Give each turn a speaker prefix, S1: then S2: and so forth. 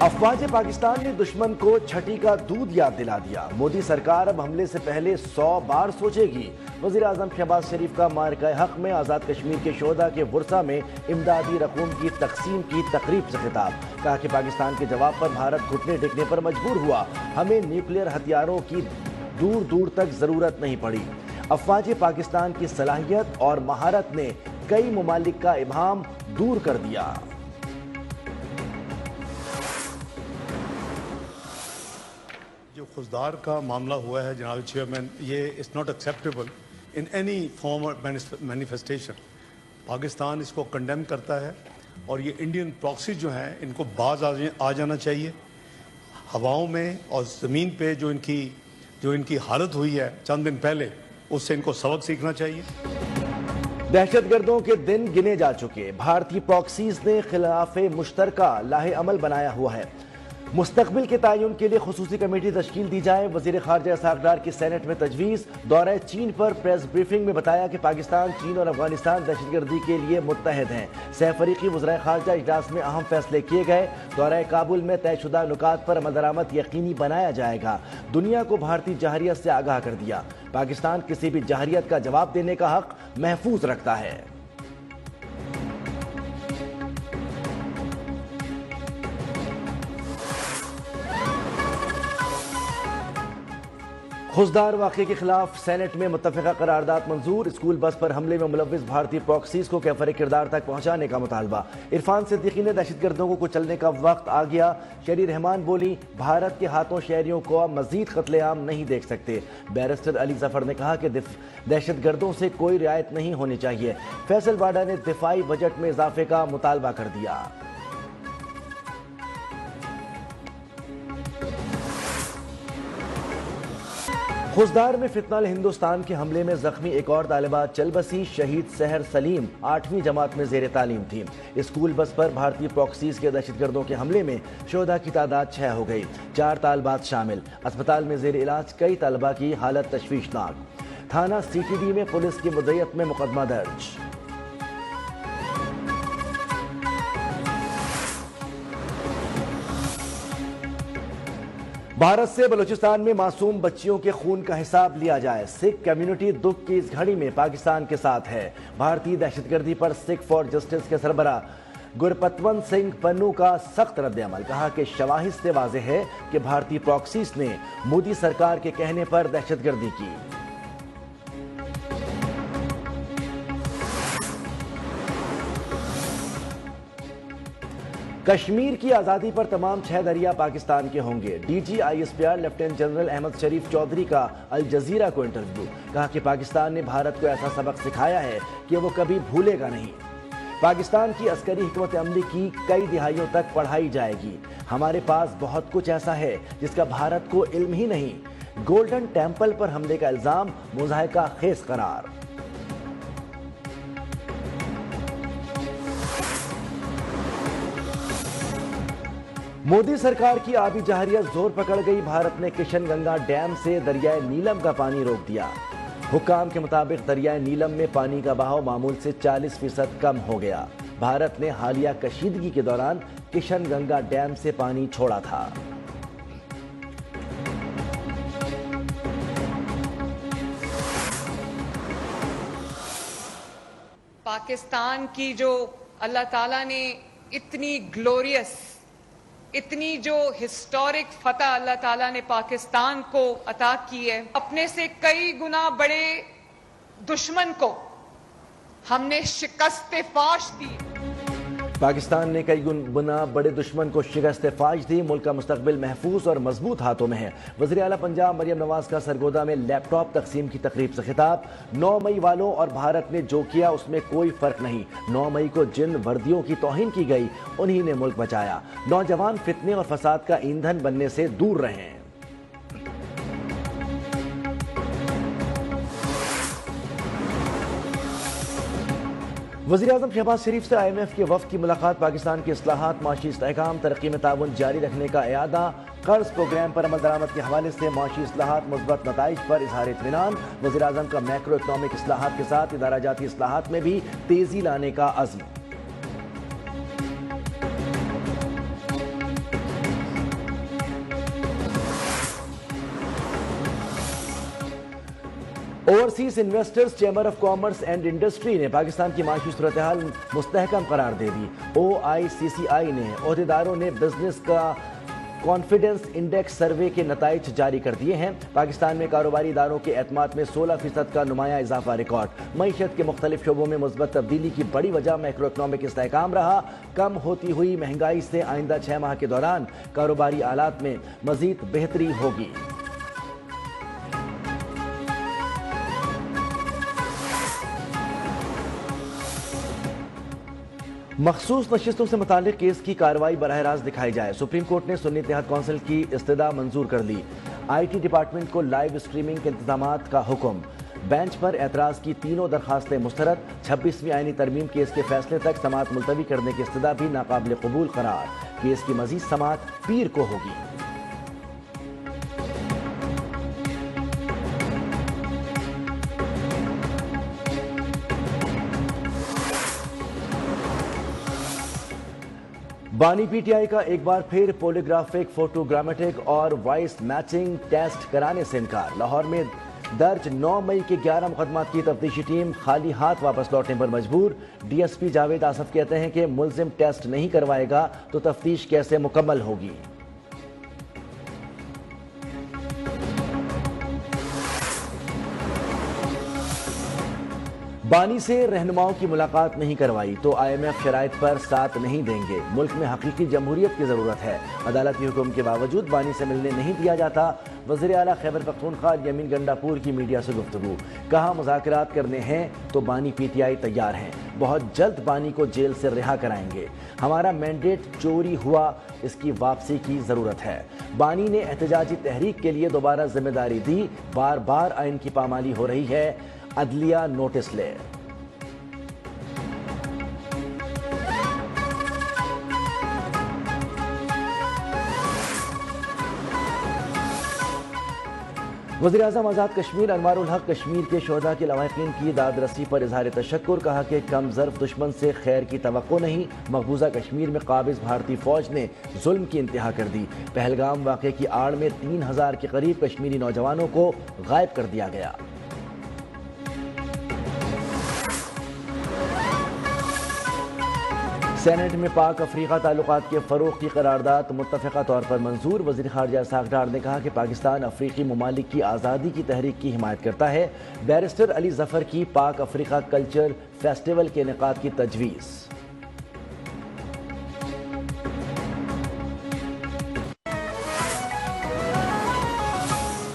S1: افواج پاکستان نے دشمن کو چھٹی کا دودھ یاد دلا دیا۔ مودی سرکار اب حملے سے پہلے 100 بار سوچے گی۔ وزیر اعظم شہباز شریف کا مارکہ حق میں آزاد کشمیر کے شہداء کے ورثہ میں امدادی رقوم کی تقسیم کی تقریب سے خطاب۔ کہا کہ پاکستان کے جواب پر بھارت گھٹنے ٹیکنے پر مجبور ہوا۔ ہمیں نیوکلیئر ہتھیاروں کی دور دور تک ضرورت نہیں پڑی۔ افواج پاکستان کی صلاحیت اور مہارت نے کئی ممالک کا ابہام دور کر دیا۔
S2: جو خزدار کا معاملہ ہوا ہے جناب چیئرمین، یہ is not acceptable in any form اور مینیفیسٹیشن۔ پاکستان اس کو کنڈیم کرتا ہے اور یہ انڈین پراکسی جو ہیں ان کو باز آ جانا چاہیے۔ ہواؤں میں اور زمین پہ جو ان کی حالت ہوئی ہے چند دن پہلے، اس سے ان کو سبق سیکھنا چاہیے۔
S1: دہشت گردوں کے دن گنے جا چکے۔ بھارتی پراکسیز نے خلاف مشترکہ لاہ عمل بنایا ہوا ہے۔ مستقبل کے تعین کے لیے خصوصی کمیٹی تشکیل دی جائے۔ وزیر خارجہ اسحاق ڈار کی سینٹ میں تجویز۔ دورہ چین پر پریس بریفنگ میں بتایا کہ پاکستان، چین اور افغانستان دہشت گردی کے لیے متحد ہیں۔ سہ فریقی وزرائے خارجہ اجلاس میں اہم فیصلے کیے گئے۔ دورہ کابل میں طے شدہ نکات پر عمل درآمد یقینی بنایا جائے گا۔ دنیا کو بھارتی جارحیت سے آگاہ کر دیا۔ پاکستان کسی بھی جارحیت کا جواب دینے کا حق محفوظ رکھتا ہے۔ خزدار واقعے کے خلاف سینٹ میں متفقہ قرارداد منظور۔ اسکول بس پر حملے میں ملوث بھارتی پراکسیز کو کیفر کردار تک پہنچانے کا مطالبہ۔ عرفان صدیقی نے دہشت گردوں کو کچلنے کا وقت آ گیا۔ شہری رحمان بولی، بھارت کے ہاتھوں شہریوں کو مزید قتل عام نہیں دیکھ سکتے۔ بیرسٹر علی ظفر نے کہا کہ دہشت گردوں سے کوئی رعایت نہیں ہونی چاہیے۔ فیصل واڈا نے دفاعی بجٹ میں اضافے کا مطالبہ کر دیا۔ خزدار میں فتنہ ہندوستان کے حملے میں زخمی ایک اور طالبہ چل بسی۔ شہید سحر سلیم 8ویں جماعت میں زیر تعلیم تھی۔ اسکول بس پر بھارتی پراکسیز کے دہشت گردوں کے حملے میں شہداء کی تعداد 6 ہو گئی۔ 4 طالبات شامل۔ اسپتال میں زیر علاج کئی طلبہ کی حالت تشویشناک۔ تھانہ سی ٹی ڈی میں پولیس کی مدعیت میں مقدمہ درج۔ بھارت سے بلوچستان میں معصوم بچیوں کے خون کا حساب لیا جائے۔ سکھ کمیونٹی دکھ کی اس گھڑی میں پاکستان کے ساتھ ہے۔ بھارتی دہشت گردی پر سکھ فار جسٹس کے سربراہ گرپتونت سنگھ پنو کا سخت رد عمل۔ کہا کہ شواہد سے واضح ہے کہ بھارتی پراکسیز نے مودی سرکار کے کہنے پر دہشت گردی کی۔ کشمیر کی آزادی پر تمام 6 دریا پاکستان کے ہوں گے۔ D G I S P R lieutenant general Ahmed Sharif Chaudhry کا الجزیرہ کو انٹرویو۔ کہا کہ پاکستان نے بھارت کو ایسا سبق سکھایا ہے کہ وہ کبھی بھولے گا نہیں۔ پاکستان کی عسکری حکمت عملی کی کئی دہائیوں تک پڑھائی جائے گی۔ ہمارے پاس بہت کچھ ایسا ہے جس کا بھارت کو علم ہی نہیں۔ گولڈن ٹیمپل پر حملے کا الزام مضحکہ خیز قرار۔ مودی سرکار کی آبی جارحیت زور پکڑ گئی۔ بھارت نے کشن گنگا ڈیم سے دریائے نیلم کا پانی روک دیا۔ حکام کے مطابق دریائے نیلم میں پانی کا بہاؤ معمول سے 40% کم ہو گیا۔ بھارت نے حالیہ کشیدگی کے دوران کشن گنگا ڈیم سے پانی چھوڑا تھا۔
S3: پاکستان کی جو اللہ تعالیٰ نے اتنی گلوریس، اتنی جو ہسٹورک فتح اللہ تعالیٰ نے پاکستان کو عطا کی ہے، اپنے سے کئی گنا بڑے دشمن کو ہم نے شکست فاش دی۔
S1: پاکستان نے کئی گنا بڑے دشمن کو شکست فاش دی۔ ملک کا مستقبل محفوظ اور مضبوط ہاتھوں میں ہے۔ وزیر اعلیٰ پنجاب مریم نواز کا سرگودا میں لیپ ٹاپ تقسیم کی تقریب سے خطاب۔ 9 مئی والوں اور بھارت نے جو کیا اس میں کوئی فرق نہیں۔ 9 مئی کو جن وردیوں کی توہین کی گئی انہی نے ملک بچایا۔ نوجوان فتنے اور فساد کا ایندھن بننے سے دور رہیں۔ وزیراعظم شہباز شریف سے IMF کے وفد کی ملاقات۔ پاکستان کی اصلاحات، معاشی استحکام، ترقی میں تعاون جاری رکھنے کا اعادہ۔ قرض پروگرام پر عمل درآمد کے حوالے سے معاشی اصلاحات، مثبت نتائج پر اظہار اطمینان۔ وزیراعظم کا میکرو اکنامک اصلاحات کے ساتھ ادارہ جاتی اصلاحات میں بھی تیزی لانے کا عزم۔ Overseas investors chamber of commerce and industry نے پاکستان کی معاشی صورتحال مستحکم قرار دے دی۔ OICCI نے عہدیداروں نے بزنس کا کانفیڈنس انڈیکس سروے کے نتائج جاری کر دیے ہیں۔ پاکستان میں کاروباری اداروں کے اعتماد میں 16% کا نمایاں اضافہ ریکارڈ۔ معیشت کے مختلف شعبوں میں مثبت تبدیلی کی بڑی وجہ میکرو اکنامک استحکام رہا۔ کم ہوتی ہوئی مہنگائی سے آئندہ 6 ماہ کے دوران کاروباری آلات میں مزید بہتری ہوگی۔ مخصوص نشستوں سے متعلق کیس کی کارروائی براہ راست دکھائی جائے۔ سپریم کورٹ نے سنی اتحاد کونسل کی استدعا منظور کر لی۔ IT ڈپارٹمنٹ کو لائیو اسٹریمنگ کے انتظامات کا حکم۔ بینچ پر اعتراض کی تینوں درخواستیں مسترد۔ 26ویں آئینی ترمیم کیس کے فیصلے تک سماعت ملتوی کرنے کی استدعا بھی ناقابل قبول قرار۔ کیس کی مزید سماعت پیر کو ہوگی۔ بانی PTI کا ایک بار پھر پولیگرافک، فوٹوگرامیٹک اور وائس میچنگ ٹیسٹ کرانے سے انکار۔ لاہور میں درج 9 مئی کے 11 مقدمات کی تفتیشی ٹیم خالی ہاتھ واپس لوٹنے پر مجبور۔ DSP جاوید آصف کہتے ہیں کہ ملزم ٹیسٹ نہیں کروائے گا تو تفتیش کیسے مکمل ہوگی۔ بانی سے رہنماؤں کی ملاقات نہیں کروائی تو IMF شرائط پر ساتھ نہیں دیں گے۔ ملک میں حقیقی جمہوریت کی ضرورت ہے۔ عدالتی حکم کے باوجود بانی سے ملنے نہیں دیا جاتا۔ وزیر اعلیٰ خیبر پختونخوا یمین گنڈاپور کی میڈیا سے گفتگو۔ کہا مذاکرات کرنے ہیں تو بانی PTI تیار ہیں۔ بہت جلد بانی کو جیل سے رہا کرائیں گے۔ ہمارا مینڈیٹ چوری ہوا، اس کی واپسی کی ضرورت ہے۔ بانی نے احتجاجی تحریک کے لیے دوبارہ ذمہ داری دی۔ بار بار آئین کی پامالی ہو رہی ہے، عدلیہ نوٹس لے۔ وزیراعظم آزاد کشمیر انوار الحق کشمیر کے شہداء کے لواحقین کی داد رسی پر اظہار تشکر۔ کہا کہ کم ظرف دشمن سے خیر کی توقع نہیں۔ مقبوضہ کشمیر میں قابض بھارتی فوج نے ظلم کی انتہا کر دی۔ پہلگام واقعے کی آڑ میں 3000 کے قریب کشمیری نوجوانوں کو غائب کر دیا گیا۔ سینٹ میں پاک افریقہ تعلقات کے فروغ کی قرارداد متفقہ طور پر منظور۔ وزیر خارجہ اسحاق ڈار نے کہا کہ پاکستان افریقی ممالک کی آزادی کی تحریک کی حمایت کرتا ہے۔ بیرسٹر علی ظفر کی پاک افریقہ کلچر فیسٹیول کے انعقاد کی تجویز۔